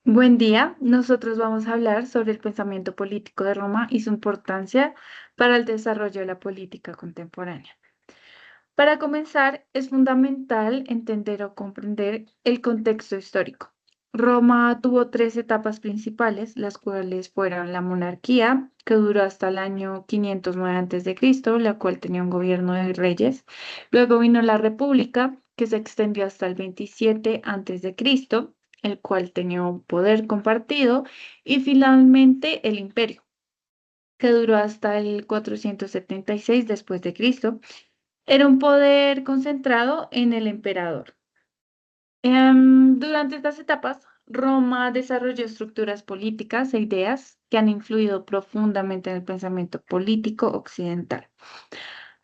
Buen día, nosotros vamos a hablar sobre el pensamiento político de Roma y su importancia para el desarrollo de la política contemporánea. Para comenzar, es fundamental entender o comprender el contexto histórico. Roma tuvo tres etapas principales, las cuales fueron la monarquía, que duró hasta el año 509 a.C., la cual tenía un gobierno de reyes. Luego vino la república, que se extendió hasta el 27 a.C., el cual tenía un poder compartido. Y finalmente el imperio, que duró hasta el 476 después de Cristo. Era un poder concentrado en el emperador. Durante estas etapas, Roma desarrolló estructuras políticas e ideas que han influido profundamente en el pensamiento político occidental.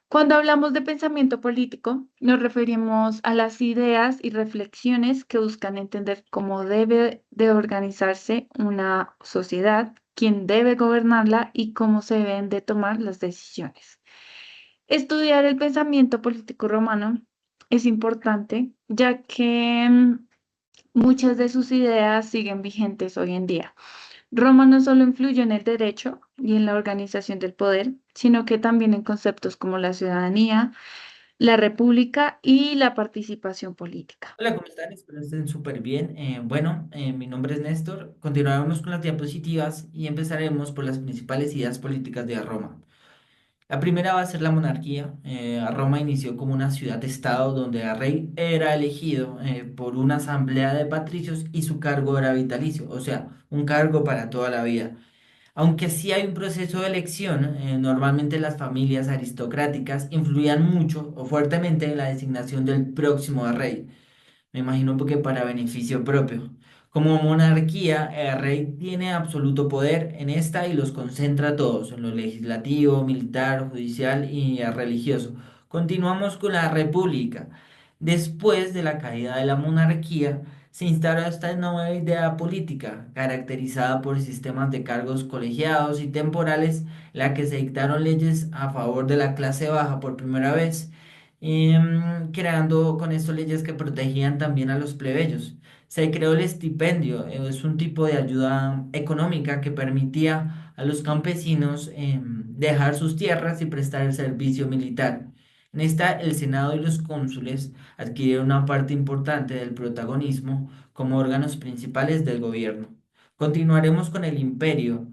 Cuando hablamos de pensamiento político, nos referimos a las ideas y reflexiones que buscan entender cómo debe de organizarse una sociedad, quién debe gobernarla y cómo se deben de tomar las decisiones. Estudiar el pensamiento político romano es importante, ya que muchas de sus ideas siguen vigentes hoy en día. Roma no solo influyó en el derecho y en la organización del poder, sino que también en conceptos como la ciudadanía, la república y la participación política. Hola, ¿cómo están? Espero estén súper bien. Mi nombre es Néstor. Continuaremos con las diapositivas y empezaremos por las principales ideas políticas de Roma. La primera va a ser la monarquía. Roma inició como una ciudad-estado donde el rey era elegido por una asamblea de patricios y su cargo era vitalicio, o sea, un cargo para toda la vida. Aunque sí hay un proceso de elección, normalmente las familias aristocráticas influían mucho o fuertemente en la designación del próximo rey. Me imagino porque para beneficio propio. Como monarquía, el rey tiene absoluto poder en esta y los concentra todos, en lo legislativo, militar, judicial y religioso. Continuamos con la república. Después de la caída de la monarquía, se instauró esta nueva idea política, caracterizada por sistemas de cargos colegiados y temporales, la que se dictaron leyes a favor de la clase baja por primera vez, creando con esto leyes que protegían también a los plebeyos. Se creó el estipendio, es un tipo de ayuda económica que permitía a los campesinos dejar sus tierras y prestar el servicio militar. En esta, el Senado y los cónsules adquirieron una parte importante del protagonismo como órganos principales del gobierno. Continuaremos con el imperio.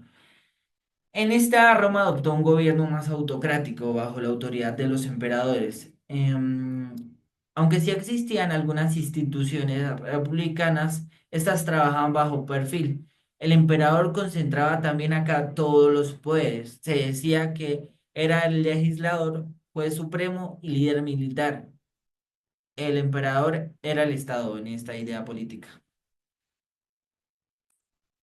En esta Roma adoptó un gobierno más autocrático bajo la autoridad de los emperadores. Aunque sí existían algunas instituciones republicanas, estas trabajaban bajo perfil. El emperador concentraba también acá todos los poderes. Se decía que era el legislador, juez supremo y líder militar. El emperador era el Estado en esta idea política.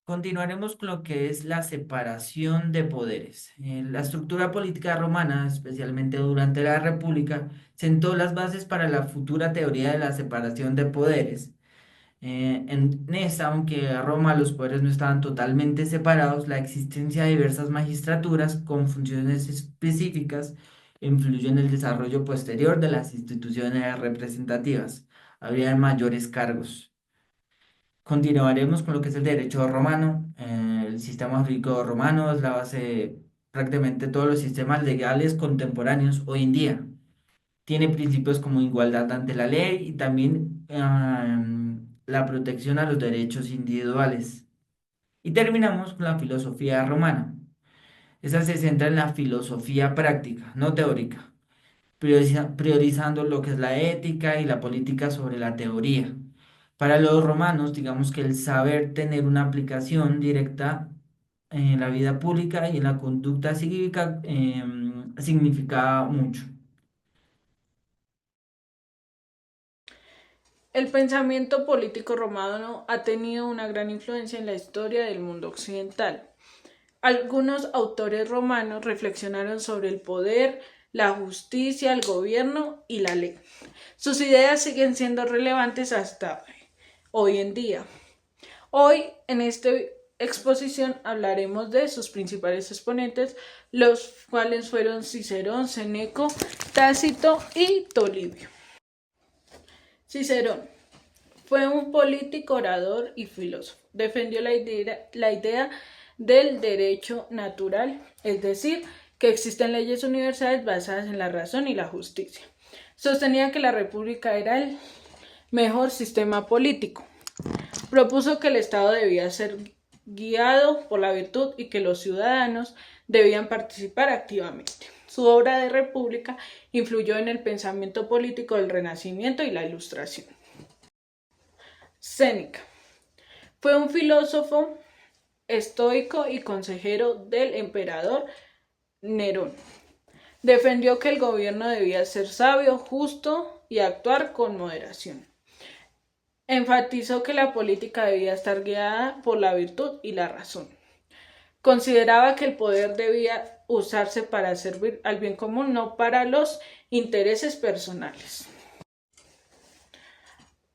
Continuaremos con lo que es la separación de poderes. La estructura política romana, especialmente durante la República, sentó las bases para la futura teoría de la separación de poderes. En esta, aunque a Roma los poderes no estaban totalmente separados, la existencia de diversas magistraturas con funciones específicas influyó en el desarrollo posterior de las instituciones representativas. Habría mayores cargos. Continuaremos con lo que es el derecho romano. El sistema jurídico romano es la base de prácticamente todos los sistemas legales contemporáneos hoy en día. Tiene principios como igualdad ante la ley y también la protección a los derechos individuales. Y terminamos con la filosofía romana. Esa se centra en la filosofía práctica, no teórica, priorizando lo que es la ética y la política sobre la teoría. Para los romanos, digamos que el saber tener una aplicación directa en la vida pública y en la conducta cívica significaba mucho. El pensamiento político romano ha tenido una gran influencia en la historia del mundo occidental. Algunos autores romanos reflexionaron sobre el poder, la justicia, el gobierno y la ley. Sus ideas siguen siendo relevantes hasta hoy en día. Hoy, en esta exposición, hablaremos de sus principales exponentes, los cuales fueron Cicerón, Séneco, Tácito y Polibio. Cicerón. Fue un político, orador y filósofo. Defendió la idea del derecho natural, es decir, que existen leyes universales basadas en la razón y la justicia. Sostenía que la república era el mejor sistema político. Propuso que el Estado debía ser guiado por la virtud y que los ciudadanos debían participar activamente. Su obra de República influyó en el pensamiento político del Renacimiento y la Ilustración. Séneca fue un filósofo estoico y consejero del emperador Nerón. Defendió que el gobierno debía ser sabio, justo y actuar con moderación. Enfatizó que la política debía estar guiada por la virtud y la razón. Consideraba que el poder debía usarse para servir al bien común, no para los intereses personales.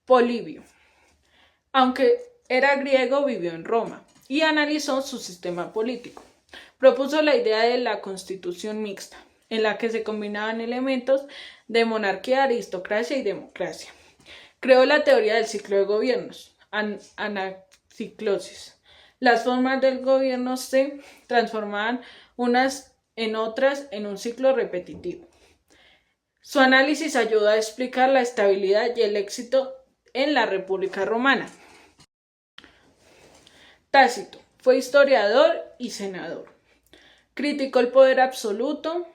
Polibio, aunque era griego, vivió en Roma y analizó su sistema político. Propuso la idea de la constitución mixta, en la que se combinaban elementos de monarquía, aristocracia y democracia. Creó la teoría del ciclo de gobiernos, anaciclosis. Las formas del gobierno se transformaban unas en otras en un ciclo repetitivo. Su análisis ayudó a explicar la estabilidad y el éxito en la República Romana. Tácito fue historiador y senador. Criticó el poder absoluto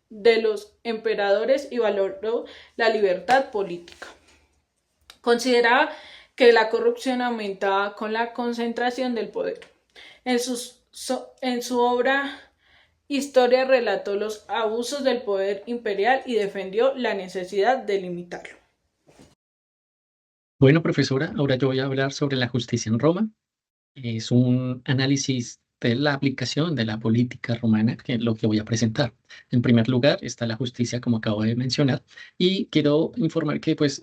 de los emperadores y valoró la libertad política. Consideraba que la corrupción aumentaba con la concentración del poder. En su obra Historia relató los abusos del poder imperial y defendió la necesidad de limitarlo. Bueno, profesora, ahora yo voy a hablar sobre la justicia en Roma. Es un análisis de la aplicación de la política romana, que es lo que voy a presentar. En primer lugar está la justicia, como acabo de mencionar, y quiero informar que pues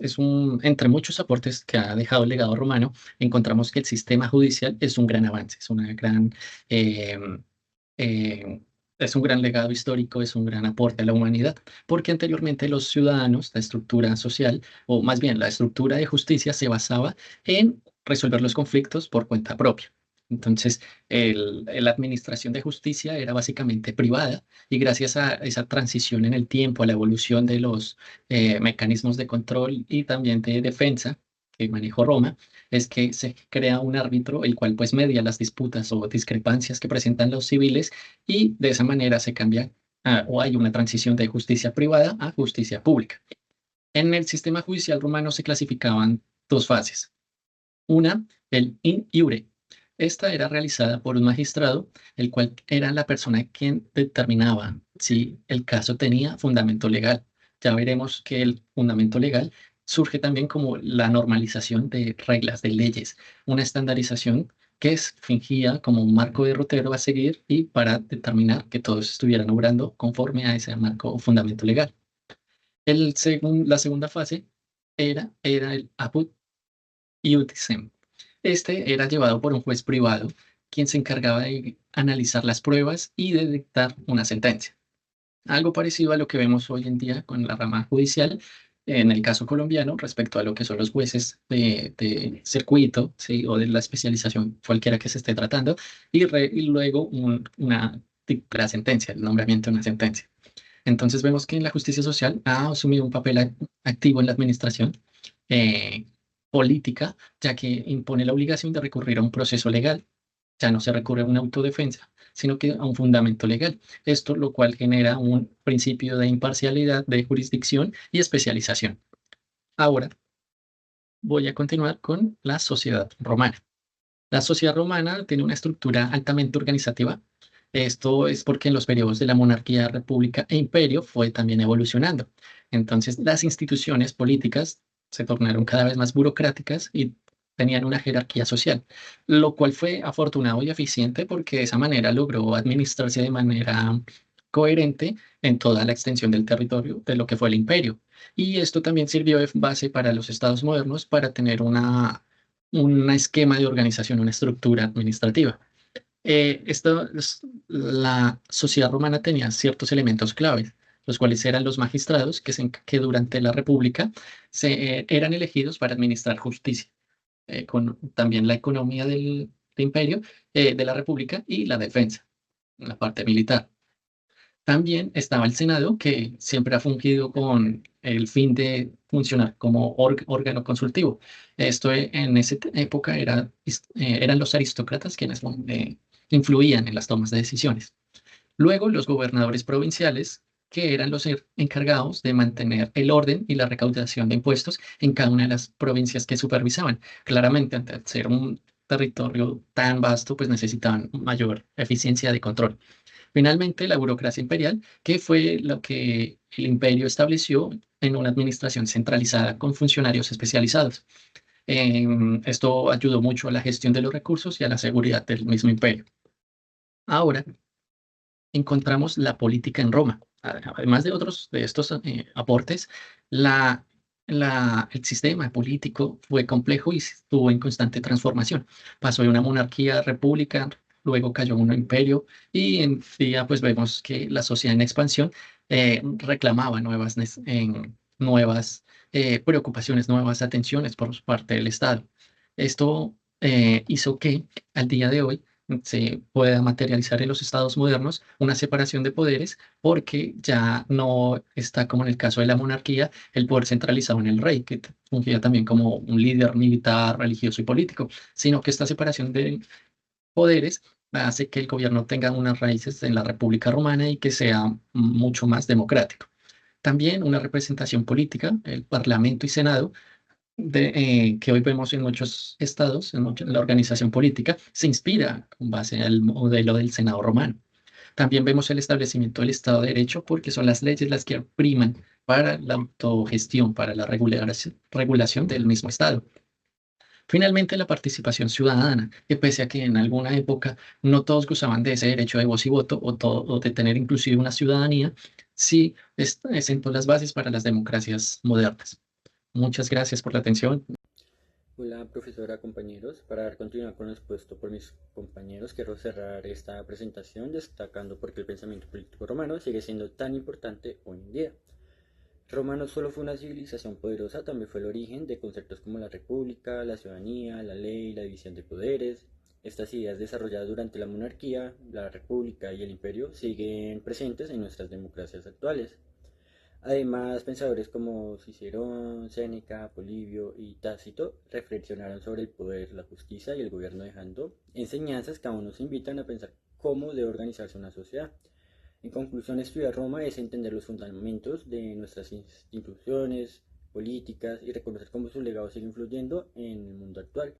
entre muchos aportes que ha dejado el legado romano, encontramos que el sistema judicial es un gran avance, eh, eh, es un gran legado histórico, es un gran aporte a la humanidad, porque anteriormente los ciudadanos, la estructura social, o más bien la estructura de justicia se basaba en resolver los conflictos por cuenta propia. Entonces, la administración de justicia era básicamente privada y gracias a esa transición en el tiempo, a la evolución de los mecanismos de control y también de defensa que manejó Roma, es que se crea un árbitro el cual pues media las disputas o discrepancias que presentan los civiles y de esa manera se cambia o hay una transición de justicia privada a justicia pública. En el sistema judicial romano se clasificaban dos fases. Una, el in iure. Esta era realizada por un magistrado, el cual era la persona quien determinaba si el caso tenía fundamento legal. Ya veremos que el fundamento legal surge también como la normalización de reglas, de leyes, una estandarización que fingía como un marco derrotero a seguir y para determinar que todos estuvieran obrando conforme a ese marco o fundamento legal. La segunda fase era el apud iudicem. Este era llevado por un juez privado, quien se encargaba de analizar las pruebas y de dictar una sentencia. Algo parecido a lo que vemos hoy en día con la rama judicial, en el caso colombiano, respecto a lo que son los jueces de circuito, ¿sí? O de la especialización, cualquiera que se esté tratando, y luego la sentencia, el nombramiento de una sentencia. Entonces vemos que la justicia social ha asumido un papel activo en la administración política, ya que impone la obligación de recurrir a un proceso legal. Ya no se recurre a una autodefensa, sino que a un fundamento legal. Esto lo cual genera un principio de imparcialidad, de jurisdicción y especialización. Ahora voy a continuar con la sociedad romana. La sociedad romana tiene una estructura altamente organizativa. Esto es porque en los periodos de la monarquía, república e imperio fue también evolucionando. Entonces, las instituciones políticas se tornaron cada vez más burocráticas y tenían una jerarquía social, lo cual fue afortunado y eficiente porque de esa manera logró administrarse de manera coherente en toda la extensión del territorio de lo que fue el imperio. Y esto también sirvió de base para los estados modernos para tener un esquema de organización, una estructura administrativa. La sociedad romana tenía ciertos elementos claves, los cuales eran los magistrados que durante la República eran elegidos para administrar justicia. con también la economía del imperio, de la república y la defensa, la parte militar. También estaba el Senado, que siempre ha fungido con el fin de funcionar como órgano consultivo. Esto en esa época eran los aristócratas quienes influían en las tomas de decisiones. Luego, los gobernadores provinciales, que eran los encargados de mantener el orden y la recaudación de impuestos en cada una de las provincias que supervisaban. Claramente, ante ser un territorio tan vasto, pues necesitaban mayor eficiencia de control. Finalmente, la burocracia imperial, que fue lo que el imperio estableció en una administración centralizada con funcionarios especializados. Esto ayudó mucho a la gestión de los recursos y a la seguridad del mismo imperio. Ahora encontramos la política en Roma. Además de otros de estos aportes, la, el sistema político fue complejo y estuvo en constante transformación. Pasó de una monarquía a república, luego cayó en un imperio y en día pues vemos que la sociedad en expansión reclamaba nuevas preocupaciones, nuevas atenciones por parte del Estado. Esto hizo que al día de hoy se pueda materializar en los estados modernos una separación de poderes porque ya no está como en el caso de la monarquía el poder centralizado en el rey, que fungía también como un líder militar, religioso y político, sino que esta separación de poderes hace que el gobierno tenga unas raíces en la República Romana y que sea mucho más democrático. También una representación política, el Parlamento y Senado, que hoy vemos en muchos estados, en la organización política, se inspira con base en el modelo del Senado romano. También vemos el establecimiento del Estado de Derecho porque son las leyes las que priman para la autogestión, para la regulación del mismo Estado. Finalmente, la participación ciudadana, que pese a que en alguna época no todos gozaban de ese derecho de voz y voto o de tener inclusive una ciudadanía, sí sentó las bases para las democracias modernas. Muchas gracias por la atención. Hola profesora, compañeros. Para dar continuidad con lo expuesto por mis compañeros, quiero cerrar esta presentación destacando por qué el pensamiento político romano sigue siendo tan importante hoy en día. Roma no solo fue una civilización poderosa, también fue el origen de conceptos como la república, la ciudadanía, la ley, la división de poderes. Estas ideas desarrolladas durante la monarquía, la república y el imperio siguen presentes en nuestras democracias actuales. Además, pensadores como Cicerón, Séneca, Polibio y Tácito reflexionaron sobre el poder, la justicia y el gobierno, dejando enseñanzas que aún nos invitan a pensar cómo debe organizarse una sociedad. En conclusión, estudiar Roma es entender los fundamentos de nuestras instituciones políticas y reconocer cómo su legado sigue influyendo en el mundo actual.